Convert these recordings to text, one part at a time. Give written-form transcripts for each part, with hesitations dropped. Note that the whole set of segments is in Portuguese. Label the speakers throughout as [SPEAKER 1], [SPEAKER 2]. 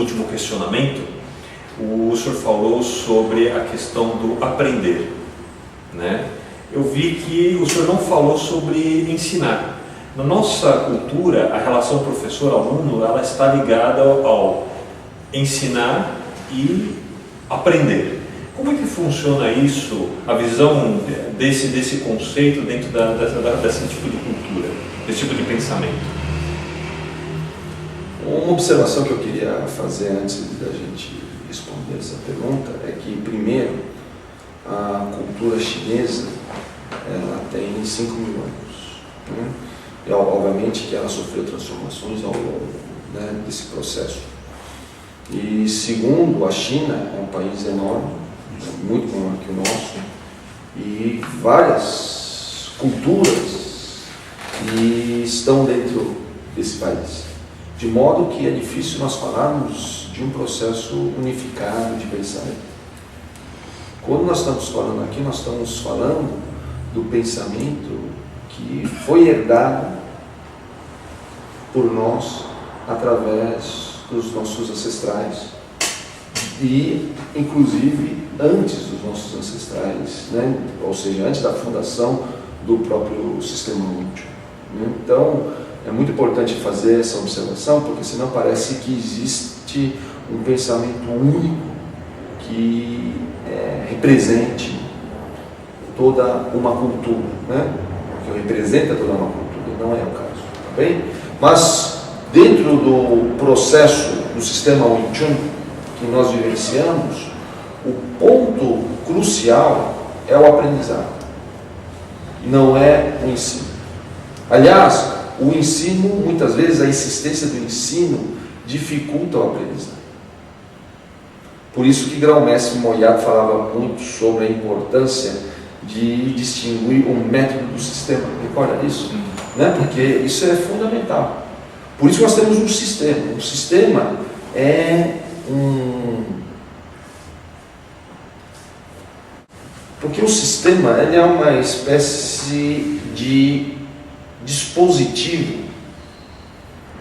[SPEAKER 1] último questionamento, o senhor falou sobre a questão do aprender, né? Eu vi que o senhor não falou sobre ensinar. Na nossa cultura, a relação professor-aluno, ela está ligada ao ensinar e aprender. Como é que funciona isso, a visão desse conceito dentro desse tipo de cultura, desse tipo de pensamento?
[SPEAKER 2] Uma observação que eu queria fazer antes da gente responder essa pergunta é que, primeiro, a cultura chinesa ela tem 5 mil anos, né? E obviamente que ela sofreu transformações ao longo, né, desse processo. E segundo, a China é um país enorme, muito maior que o nosso, e várias culturas que estão dentro desse país. De modo que é difícil nós falarmos de um processo unificado de pensamento. Quando nós estamos falando aqui, nós estamos falando do pensamento que foi herdado por nós através dos nossos ancestrais e, inclusive, antes dos nossos ancestrais, né? Ou seja, antes da fundação do próprio sistema útil, né? Então, é muito importante fazer essa observação, porque senão parece que existe um pensamento único que represente toda uma cultura, né? Que representa toda uma cultura, não é o caso, tá bem? Mas dentro do processo do sistema Wing Chun que nós vivenciamos, o ponto crucial é o aprendizado, não é o ensino. Aliás, o ensino, muitas vezes a insistência do ensino dificulta o aprendizado. Por isso que Grão-Mestre Moyat falava muito sobre a importância de distinguir o método do sistema. Recorda disso? Né? Porque isso é fundamental. Por isso nós temos um sistema. O sistema é Porque o sistema ele é uma espécie de dispositivo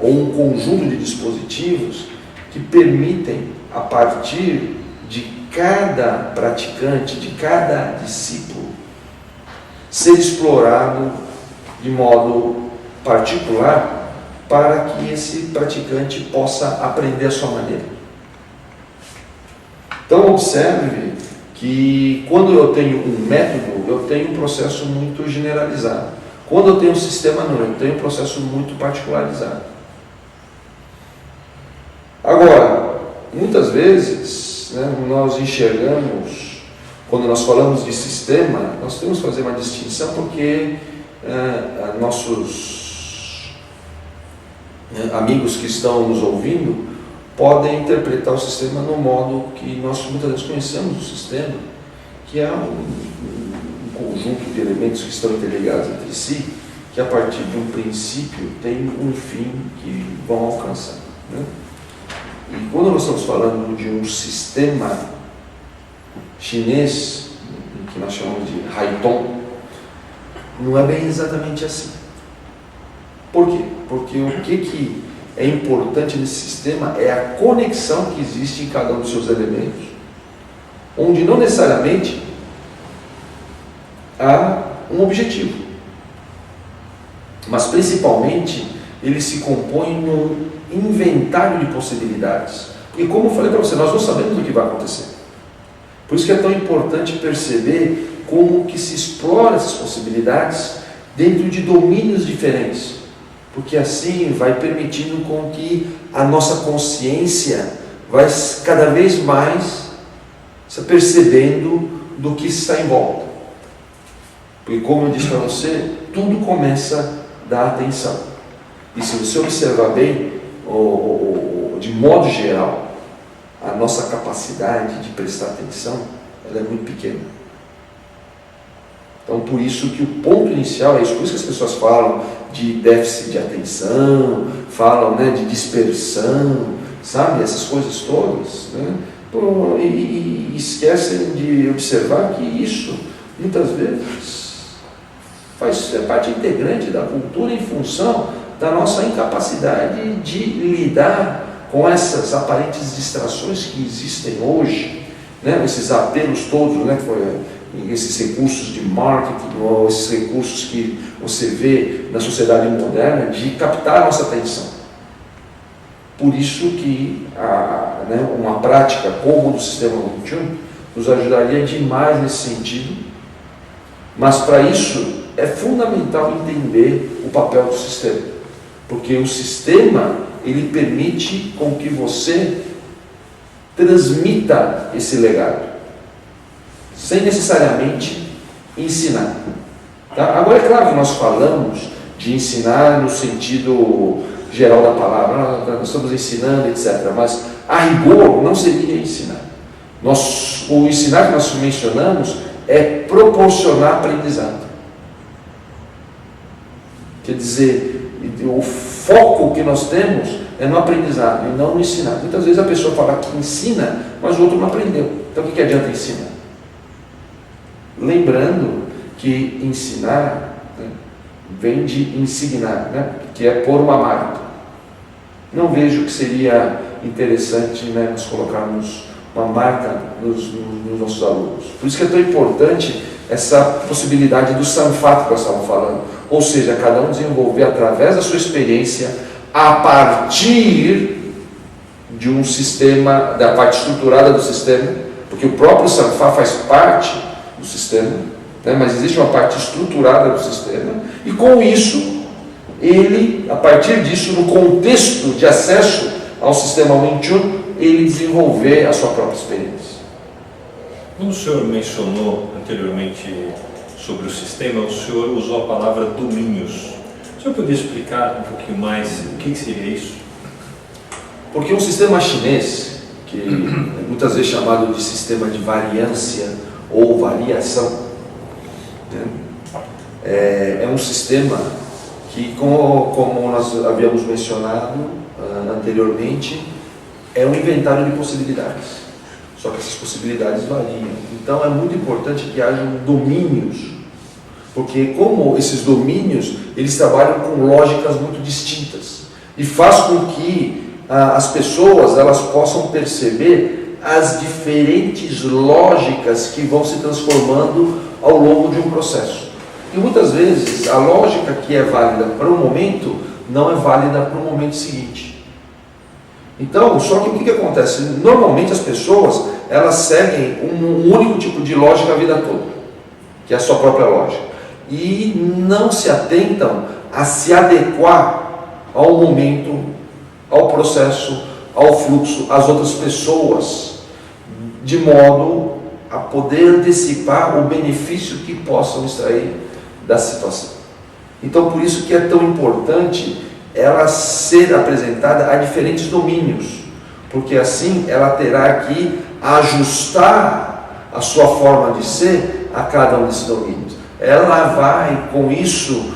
[SPEAKER 2] ou um conjunto de dispositivos que permitem, a partir de cada praticante, de cada discípulo, ser explorado de modo particular para que esse praticante possa aprender a sua maneira. Então observe que quando eu tenho um método, eu tenho um processo muito generalizado. Quando eu tenho um sistema, não, eu tenho um processo muito particularizado. Agora, muitas vezes, né, nós enxergamos, quando nós falamos de sistema, nós temos que fazer uma distinção porque nossos amigos que estão nos ouvindo podem interpretar o sistema no modo que nós muitas vezes conhecemos o sistema, que é um conjunto de elementos que estão interligados entre si, que a partir de um princípio tem um fim que vão alcançar, né? E quando nós estamos falando de um sistema chinês, que nós chamamos de Haitong, não é bem exatamente assim. Por quê? Porque o que é importante nesse sistema é a conexão que existe em cada um dos seus elementos, onde não necessariamente há um objetivo, mas principalmente ele se compõe num inventário de possibilidades. E como eu falei para você, nós não sabemos o que vai acontecer. Por isso que é tão importante perceber como que se explora essas possibilidades dentro de domínios diferentes, porque assim vai permitindo com que a nossa consciência vai cada vez mais se percebendo do que está em volta. Porque como eu disse para você, tudo começa da atenção. E se você observar bem, de modo geral, a nossa capacidade de prestar atenção, ela é muito pequena. Então, por isso que o ponto inicial é isso. Por isso que as pessoas falam de déficit de atenção, falam, né, de dispersão, sabe? Essas coisas todas, né? E esquecem de observar que isso, muitas vezes, é parte integrante da cultura em função da nossa incapacidade de lidar com essas aparentes distrações que existem hoje, né, esses apelos todos, né, esses recursos de marketing, ou esses recursos que você vê na sociedade moderna, de captar a nossa atenção. Por isso que uma prática como o do sistema Wing Chun nos ajudaria demais nesse sentido, mas para isso é fundamental entender o papel do sistema, porque o sistema ele permite com que você transmita esse legado, sem necessariamente ensinar. Tá? Agora é claro que nós falamos de ensinar no sentido geral da palavra, nós estamos ensinando, etc. Mas a rigor não seria ensinar. O ensinar que nós mencionamos é proporcionar aprendizado. Quer dizer, o foco que nós temos é no aprendizado e não no ensinar. Muitas vezes a pessoa fala que ensina, mas o outro não aprendeu. Então o que adianta ensinar? Lembrando que ensinar, né, vem de ensinar, né, que é pôr uma marca. Não vejo que seria interessante, né, nós colocarmos uma marca nos nossos alunos. Por isso que é tão importante essa possibilidade do sanfato que nós estávamos falando. Ou seja, cada um desenvolver através da sua experiência, a partir de um sistema, da parte estruturada do sistema, porque o próprio sanfá faz parte do sistema, né, mas existe uma parte estruturada do sistema, e com isso, ele, a partir disso, no contexto de acesso ao sistema Wing Chun, ele desenvolver a sua própria experiência.
[SPEAKER 1] Quando o senhor mencionou anteriormente sobre o sistema, o senhor usou a palavra domínios. O senhor poderia explicar um pouquinho mais o que seria isso?
[SPEAKER 2] Porque um sistema chinês, que é muitas vezes chamado de sistema de variância ou variação, né, é um sistema que, como nós havíamos mencionado anteriormente, é um inventário de possibilidades. Só que essas possibilidades variam. Então é muito importante que hajam domínios, porque como esses domínios, eles trabalham com lógicas muito distintas e faz com que as pessoas elas possam perceber as diferentes lógicas que vão se transformando ao longo de um processo. E muitas vezes a lógica que é válida para um momento não é válida para o momento seguinte. Então, só que o que acontece? Normalmente as pessoas elas seguem um único tipo de lógica a vida toda, que é a sua própria lógica, e não se atentam a se adequar ao momento, ao processo, ao fluxo, às outras pessoas, de modo a poder antecipar o benefício que possam extrair da situação. Então, por isso que é tão importante ela ser apresentada a diferentes domínios, porque assim ela terá que ajustar a sua forma de ser a cada um desses domínios. Ela vai, com isso,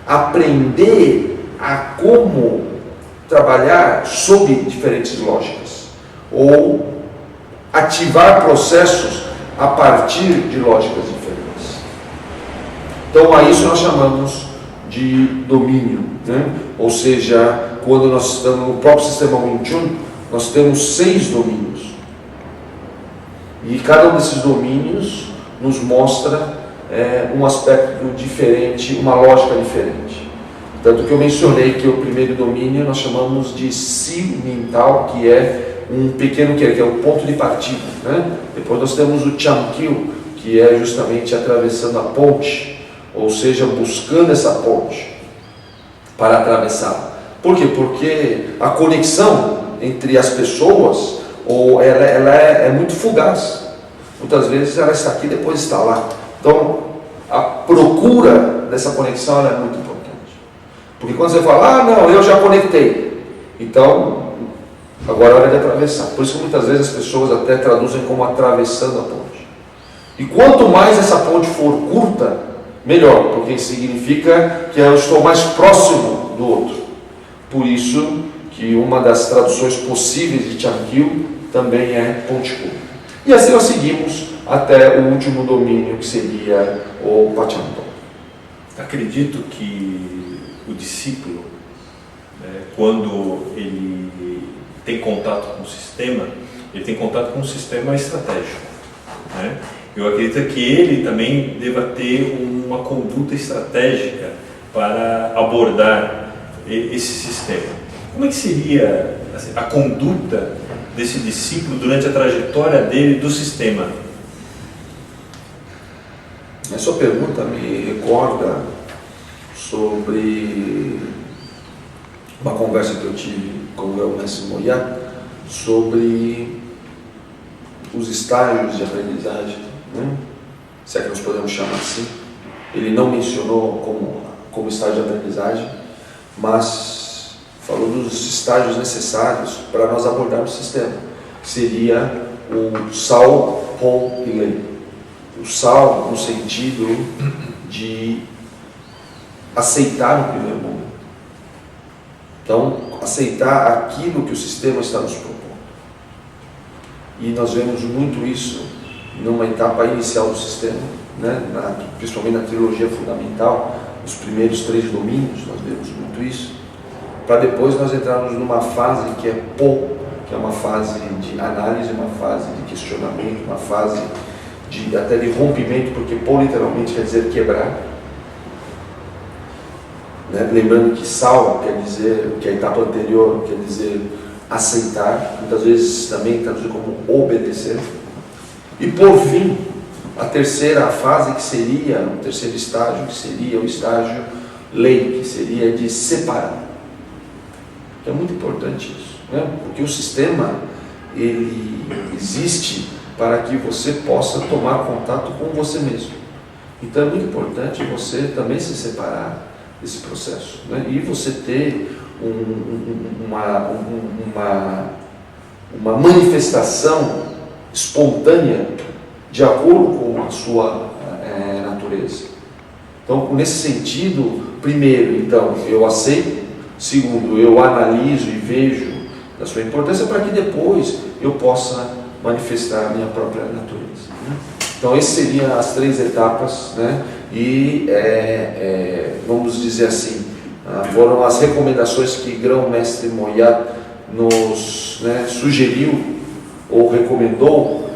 [SPEAKER 2] aprender a como trabalhar sob diferentes lógicas, ou ativar processos a partir de lógicas diferentes. Então, a isso nós chamamos de domínio, né? Ou seja, quando nós estamos no próprio sistema Wing Chun, nós temos 6 domínios. E cada um desses domínios nos mostra um aspecto diferente, uma lógica diferente. Tanto que eu mencionei que o primeiro domínio nós chamamos de Si mental, que é um pequeno que é o ponto de partida, né? Depois nós temos o Chan Kyu, que é justamente atravessando a ponte, ou seja, buscando essa ponte para atravessar. Por quê? Porque a conexão entre as pessoas ela é muito fugaz. Muitas vezes ela está aqui e depois está lá. Então, a procura dessa conexão ela é muito importante. Porque quando você fala, não, eu já conectei, então agora é hora de atravessar. Por isso que muitas vezes as pessoas até traduzem como atravessando a ponte. E quanto mais essa ponte for curta, melhor, porque significa que eu estou mais próximo do outro. Por isso que uma das traduções possíveis de Chan Kyu também é ponte curta. E assim nós seguimos até o último domínio, que seria o Pachanton.
[SPEAKER 1] Acredito que o discípulo, quando ele tem contato com o sistema, ele tem contato com o sistema estratégico, né? Eu acredito que ele também deva ter uma conduta estratégica para abordar esse sistema. Como é que seria assim, a conduta desse discípulo durante a trajetória dele do sistema?
[SPEAKER 2] A sua pergunta me recorda sobre uma conversa que eu tive com o mestre Moyat sobre os estágios de aprendizagem, né? Se é que nós podemos chamar assim. Ele não mencionou como estágio de aprendizagem, mas falou dos estágios necessários para nós abordarmos o sistema. Seria o sal, pon e lei. O sal no sentido de aceitar no primeiro momento. Então, aceitar aquilo que o sistema está nos propondo. E nós vemos muito isso numa etapa inicial do sistema, né? Principalmente na trilogia fundamental, os primeiros 3 domínios, nós vemos muito isso, para depois nós entrarmos numa fase que é PO, que é uma fase de análise, uma fase de questionamento, uma fase até de rompimento, porque PO literalmente quer dizer quebrar. Né? Lembrando que sal quer dizer, que a etapa anterior quer dizer aceitar, muitas vezes também traduzido como obedecer. E por fim, a terceira fase, que seria o terceiro estágio, que seria o estágio lei, que seria de separar. É muito importante isso, né? Porque o sistema ele existe para que você possa tomar contato com você mesmo. Então é muito importante você também se separar desse processo, né? E você ter uma manifestação espontânea de acordo com a sua natureza. Então, nesse sentido, primeiro, então, eu aceito. Segundo, eu analiso e vejo a sua importância para que depois eu possa manifestar a minha própria natureza, né? Então, essas seriam as 3 etapas, né? E, vamos dizer assim, foram as recomendações que Grão-Mestre Moyat nos, né, sugeriu ou recomendou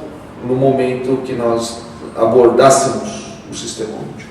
[SPEAKER 2] no momento que nós abordássemos o sistema útil.